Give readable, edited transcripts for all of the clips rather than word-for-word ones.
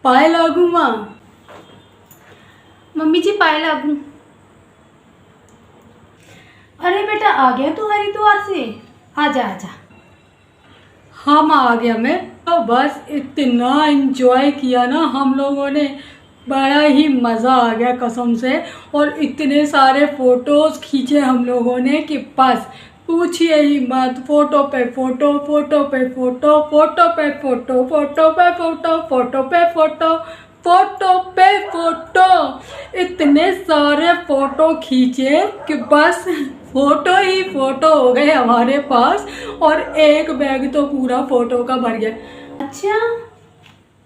पाए लागू माँ। मम्मी जी पाए लागू। अरे बेटा आ गया तू हरिद्वार से, आजा आजा। हाँ माँ आ गया मैं। तो बस इतना एंजॉय किया ना हम लोगों ने, बड़ा ही मज़ा आ गया कसम से। और इतने सारे फोटोज खींचे हम लोगों ने कि बस पूछिए ही मत। फोटो पे फोटो, फोटो पे फोटो, फोटो पे फोटो, फोटो पे फोटो, फोटो पे फोटो, फोटो पे फोटो, इतने सारे फोटो खींचे कि बस फोटो ही फोटो हो गए हमारे पास। और एक बैग तो पूरा फोटो का भर गया। अच्छा,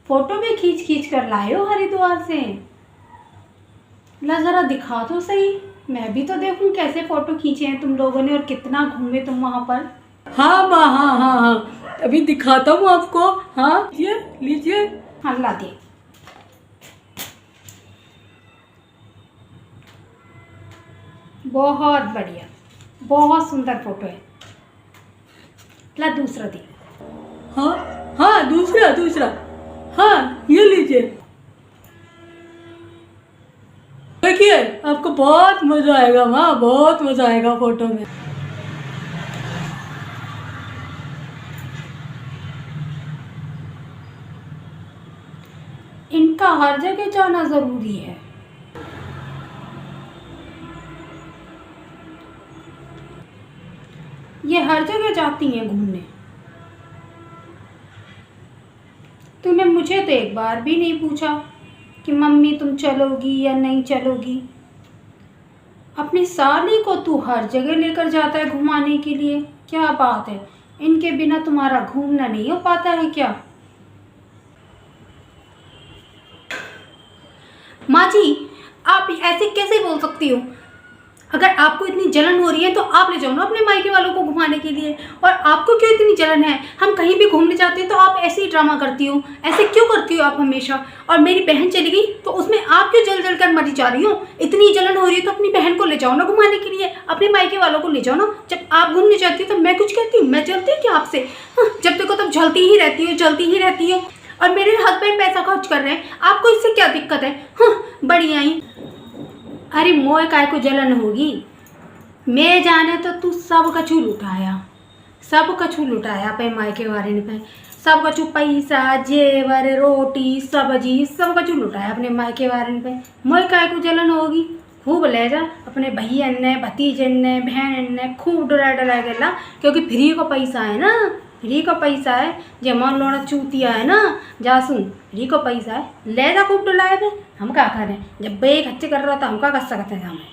फोटो भी खींच खींच कर लाए हो हरिद्वार से? ला जरा दिखा तो सही, मैं भी तो देखूं कैसे फोटो खींचे हैं तुम लोगों ने और कितना घूमे तुम वहां पर। हाँ माँ, हाँ हाँ हाँ, अभी दिखाता हूँ आपको। हाँ लीजिए लीजिए। हाँ ला दे। बहुत बढ़िया, बहुत सुंदर फोटो है। ला दूसरा दे। हाँ हाँ, दूसरा दूसरा। हाँ ये लीजिए। देखिए आपको बहुत मजा आएगा माँ, बहुत मजा आएगा फोटो में। इनका हर जगह जाना जरूरी है। ये हर जगह जाती हैं घूमने। तूने मुझे तो एक बार भी नहीं पूछा कि मम्मी तुम चलोगी या नहीं चलोगी। अपनी साली को तू हर जगह लेकर जाता है घुमाने के लिए, क्या बात है? इनके बिना तुम्हारा घूमना नहीं हो पाता है क्या? माँ जी, आप ऐसे कैसे बोल सकती हो? अगर आपको इतनी जलन हो रही है तो आप ले जाओ ना अपने मायके वालों को घुमाने के लिए। और आपको क्यों इतनी जलन है? हम कहीं भी घूमने जाते हैं तो आप ऐसे ही ड्रामा करती हो, ऐसे क्यों करती हो आप हमेशा? और मेरी बहन चली गई तो उसमें आप क्यों जल जल कर मरी जा रही हो? इतनी जलन हो रही है तो अपनी बहन को ले जाओ ना घुमाने के लिए, अपने मायके वालों को ले जाओ ना। जब आप घूमने जाती हो तो मैं कुछ कहती हूँ? मैं जलती हूँ क्या आपसे? जब देखो तब जलती ही रहती हो, जलती ही रहती हो। और मेरे हस्बैंड पैसा खर्च कर रहे हैं, आपको इससे क्या दिक्कत है? बढ़िया ही। अरे मोए काय को जलन होगी? मैं जाने तो तू सब कछु लुटाया, सब कछु लुटाया पे मायके वाले ने पे, सब कछु पैसा जेवर रोटी सब्जी सब कछु लुटाया अपने मायके वाले ने पे। मोए काय को जलन होगी? खूब ले जा अपने भैया ने, भतीजे ने, बहन ने, खूब डरा डरा के ला, क्योंकि फ्री का पैसा है ना, फ्री का पैसा है। जे मान लो चूतिया है ना, जा सुन, फ्री का पैसा है, ले जा खूब डलाए पे। हम क्या करें? जब बे खर्चे कर रहा था हम क्या कर सकते हैं? हमें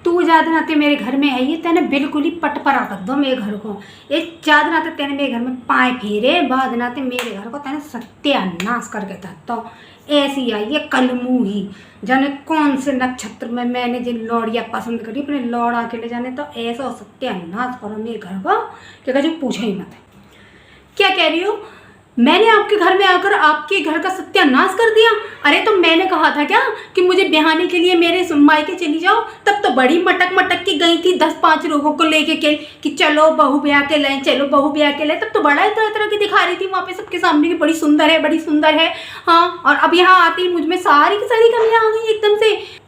तू ज्यादा नाते मेरे घर में आई है, तेने बिल्कुल ही पटपरा कर दो मेरे घर को। एक ज्यादा नाते तेने मेरे घर में पाए फेरे, बाद नाते मेरे घर को तेने सत्यानाश करके था। ऐसी आई है कलमू ही, जाने कौन से नक्षत्र में मैंने जिन लौड़िया पसंद करी अपने लौड़ा के ले जाने, तो ऐसा सत्यानाश करो मेरे घर को कि जो पूछो ही मत। क्या कह रही हो? मैंने आपके घर में आकर आपके घर का सत्यानाश कर दिया? अरे तो मैंने कहा था क्या कि मुझे ब्याहने के लिए मेरे मायके चली जाओ? तब तो बड़ी मटक मटक की गई थी 10-5 लोगों को लेके के कि चलो बहू ब्याह के लाए, चलो बहू ब्याह के लाए। तब तो बड़ा तरह तरह की दिखा रही थी वहाँ पे सबके सामने की बड़ी सुंदर है, बड़ी सुंदर है। हाँ, और अब यहाँ आती मुझ में सारी की सारी कमियाँ आ गई एकदम से।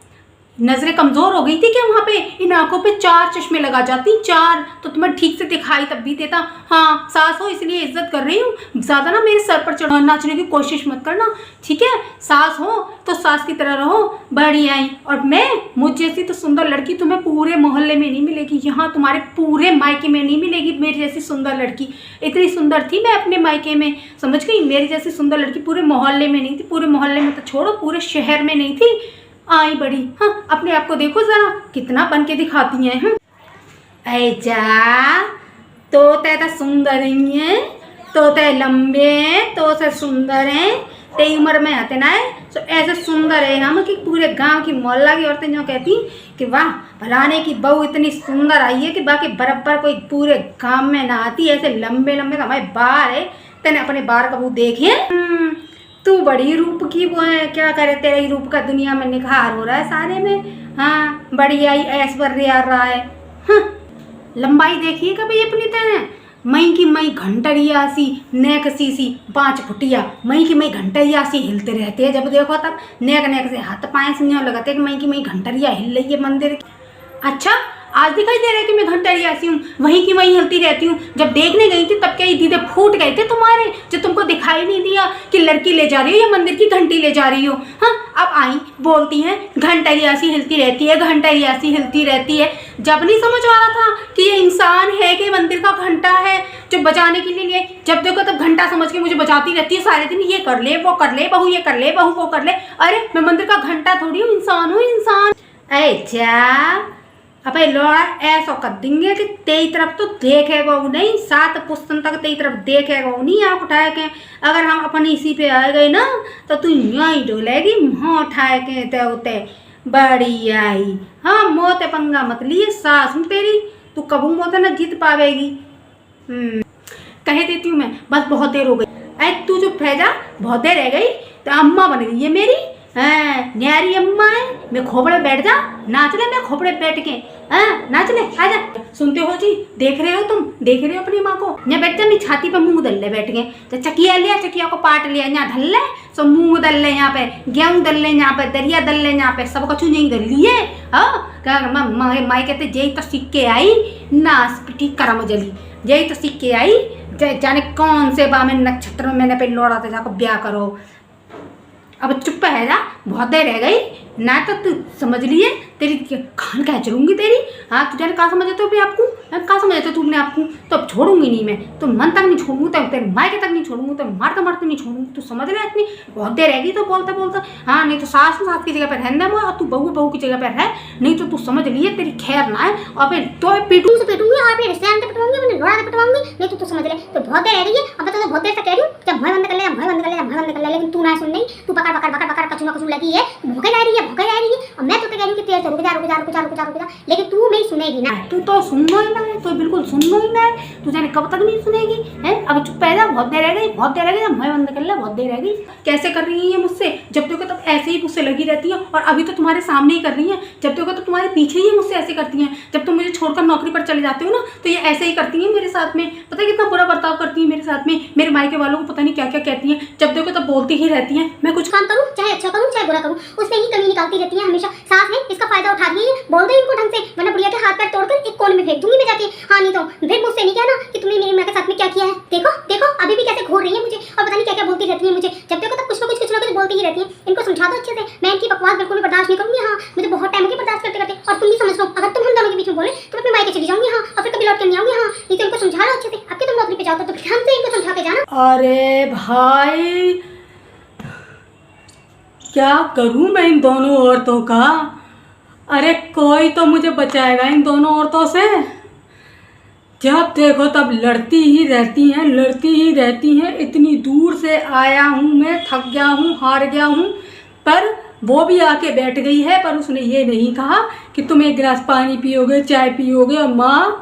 नजरें कमजोर हो गई थी क्या वहाँ पे? इन आंखों पे 4 चश्मे लगा जाती, 4 तो तुम्हें ठीक से दिखाई तब भी देता। हाँ, सास हो इसलिए इज्जत कर रही हूँ, ज्यादा ना मेरे सर पर चढ़ नाचने की कोशिश मत करना, ठीक है? सास हो तो सास की तरह रहो, बढ़िया ही। और मैं, मुझ जैसी तो सुंदर लड़की तुम्हें पूरे मोहल्ले में नहीं मिलेगी, यहाँ तुम्हारे पूरे मायके में नहीं मिलेगी मेरी जैसी सुंदर लड़की। इतनी सुंदर थी मैं अपने मायके में, समझ गई? मेरी जैसी सुंदर लड़की पूरे मोहल्ले में नहीं थी, पूरे मोहल्ले में तो छोड़ो पूरे शहर में नहीं थी। आई बड़ी। हाँ, अपने आप को देखो जरा कितना बन के दिखाती हैं। ऐजा तो ते सुंदर ही है, तो ते लंबे हैं, तो से सुंदर हैं, तेरी उम्र में आते ना है तो ऐसे सुंदर है हम कि पूरे गांव की मोहल्ला की औरतें जो कहती कि वाह फलाने की बहू इतनी सुंदर आई है कि बाकी बराबर कोई पूरे गांव में ना आती। ऐसे लंबे लंबे हमारे बाल है, तेने अपने बाल कबू देखे? तू बड़ी रूप की वो है, क्या करे तेरे ही रूप का दुनिया में निखार हो रहा है सारे में। हाँ, बढ़िया ही ऐश्वर्य आ रहा है। हाँ, लंबाई देखी है कभी अपनी तेने? मई की मई घंटरियासी नेकसी सी 5 फुटिया मई की मई घंटरियासी हिलते रहते हैं। जब देखो तब नेक नेक से हाथ पाए से लगाते हैं कि मई की मई घंटरिया हिल रही है मंदिर की। अच्छा, आज दिखाई दे रहा है कि मैं घंटरियासी हूँ, वहीं की वहीं हिलती रहती हूँ। जब देखने गई थी तब क्या ये दीदे फूट गए थे तुम्हारे, जो तुमको दिखाई नहीं दिया कि लड़की ले जा रही हो या मंदिर की घंटी ले जा रही हो। हाँ, अब आई बोलती हैं घंटरियासी हिलती रहती है, घंटरियासी हिलती रहती है। जब नहीं समझ आ रहा था कि ये इंसान है कि मंदिर का घंटा है जो बजाने के लिए लिए, जब देखो तब घंटा समझ के मुझे बजाती रहती है सारे दिन। ये कर ले, वो कर ले, बहू ये कर ले, बहू वो कर ले। अरे मैं मंदिर का घंटा थोड़ी हूँ, इंसान हूँ इंसान। अच्छा अबे लोड़ा, ऐसा कर देंगे कि तेरी तरफ तो देखेगा नहीं, 7 पुस्तन तक तेरी तरफ देखेगा नहीं आँख उठाए के। अगर हम अपनी इसी पे आ गए ना तो तू यहाँ ही डोलेगी, मुँह उठाए के ते उते बड़ी आई। हाँ, मोते पंगा मत लिए, सास हूँ तेरी, तू कबू मोते ना जीत पावेगी। कह देती हूँ मैं, बस बहुत देर हो गई। अरे तू जो फैजा, बहुत देर रह गई तो अम्मा बन गई है मेरी। न्यारी अम्मा है, मैं खोपड़े बैठ जा, नाच ले मैं खोपड़े बैठ के। नाच ले, आजा। सुनते हो जी, देख रहे हो तुम, देख रहे हो अपनी माँ को। यहाँ बैठ जा, मैं छाती पे मुंह दल ले बैठ गए। तो चकिया लिया, चकिया को पाट लिया, यहाँ धल ले, सो मुंह दल ले, यहाँ पे गेहूँ दल ले, यहाँ पे दरिया दल ले, यहाँ पे सब कछु नहीं दल लिए। हाँ, क्या माई कहते जय तो सीख के आई, नास पिटी करम जली, यही तो सीख के आई। जाने कौन से बामे नक्षत्र में मैंने पे लौड़ा था, जाकर ब्याह करो। अब चुप है जा, बहुत देर रह गई ना, तो तू समझ लिए तेरी खान क्या चलूंगी तेरी। हाँ, तू जाने कहाँ समझते हो अपने आपको, कहाँ समझते हो तू अपने आपको। तो अब छोड़ूंगी नहीं मैं, तो मन तक नहीं छोड़ूंगी, तो तेरे मायके तक नहीं छोड़ूंगी, तो मारते मारते नहीं छोड़ूंगी। तू समझ ले इतनी, बहुत देर रहेगी तो बोलता बोलता। हाँ, नहीं तो सास की जगह पर रहना वो, और तू बहू की जगह पर रह, नहीं तो तू समझ लिए तेरी खैर ना है। और फिर तो पीटूंगी और फिर रिश्तेदार से पिटवाऊंगी, अपने लोड़ा से पिटवाऊंगी, नहीं तो तू समझ ले। तो बहुत देर रह रही है, अब तो बहुत देर से कह रही हूँ जब मुँह बंद कर ले, मुँह बंद कर ले, मुँह बंद कर ले, लेकिन तू ना सुन नहीं। तू बकर बकर बकर बकर कचू ना कचू लगी है, भूखे जा रही है, भूखे जा रही है। और मैं तो कह रही हूँ कि तेरे से रुक जा, रुक जा, रुक जा, रुक जा, रुक जा, लेकिन तू नहीं सुनेगी ना। तू तो सुनना ही ना है, तो बिल्कुल सुनना ही ना है। तू जाने कब तक नहीं सुनेगी है। अब चुप है जा, बहुत देर रह गई, बहुत देर रह गई, मुँह बंद कर ले, बहुत देर रह गई। कैसे कर रही है मुझसे, जब देखो तब ऐसे ही मुझसे लगी रहती है। और अभी तो तुम्हारे सामने ही कर रही है, जब देखो तो तुम्हारे पीछे ही मुझसे ऐसे करती हैं। जब तुम मुझे छोड़कर नौकरी पर चले जाते हो ना, तो ये ऐसे ही करती हैं मेरे साथ में। पता है कितना बुरा बर्ताव करती है मेरे साथ में, मेरे मायके वालों को पता नहीं क्या क्या कहती हैं। जब देखो तब बोलती ही रहती हैं। मैं कुछ काम करूँ, चाहे अच्छा करूँ चाहे बुरा करूँ, उसमें ही कमी निकालती रहती है हमेशा। सास है, इसका फायदा उठा रही है, बोल दे इनको ढंग से, वरना बुढ़िया के हाथ पैर तोड़कर एक कोने में फेंक दूंगी मैं जाके। हाँ, नहीं तो फिर मुझसे नहीं कहना कि तुमने मेरी माँ के साथ में क्या किया है। देखो देखो अभी भी कैसे घूर रही है मुझे, और पता नहीं क्या क्या बोलती रहती है मुझे। जब देखो तब कुछ ना कुछ बोलती ही रहती है। इनको समझा दो अच्छे से, मैं इनकी बकवास बिल्कुल भी बर्दाश्त नहीं करूंगी। हाँ, मुझे बहुत टाइम की बर्दाश्त करते करते। और तुम भी समझ लो, अगर तुम हम दोनों के बीच में बोले तो मैं अपने मायके चली जाऊंगी। हाँ, और फिर कभी लौट कर नहीं आऊंगी। हाँ, नहीं तो इनको समझा लो अच्छे से। अब के तुम नौकरी पे जाओ तो ध्यान से इनको समझा के जाना। अरे भाई, क्या करूं मैं इन दोनों औरतों का। अरे कोई तो मुझे बचाएगा इन दोनों औरतों से। जब देखो तब लड़ती ही रहती हैं, लड़ती ही रहती हैं। इतनी दूर से आया हूँ मैं, थक गया हूँ, हार गया हूँ, पर वो भी आके बैठ गई है। पर उसने ये नहीं कहा कि तुम एक गिलास पानी पियोगे, चाय पियोगे। और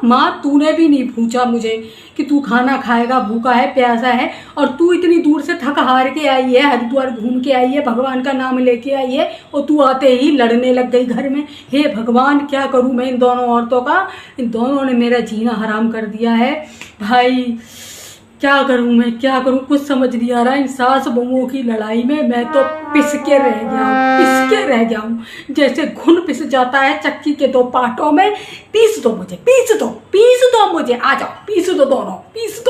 माँ तूने भी नहीं पूछा मुझे कि तू खाना खाएगा, भूखा है, प्यासा है। और तू इतनी दूर से थक हार के आई है, हरिद्वार घूम के आई है, भगवान का नाम लेके आई है, और तू आते ही लड़ने लग गई घर में। हे भगवान, क्या करूँ मैं इन दोनों औरतों का। इन दोनों ने मेरा जीना हराम कर दिया है भाई। क्या करूं मैं, क्या करूं, कुछ समझ नहीं आ रहा। इन सास बहुओं की लड़ाई में मैं तो पिस के रह गया हूँ, पिस के रह गया हूँ। जैसे घुन पिस जाता है चक्की के 2 पाटों में। पीस दो मुझे, पीस दो मुझे, आ जाओ, पीस दो दोनों, पीस दो।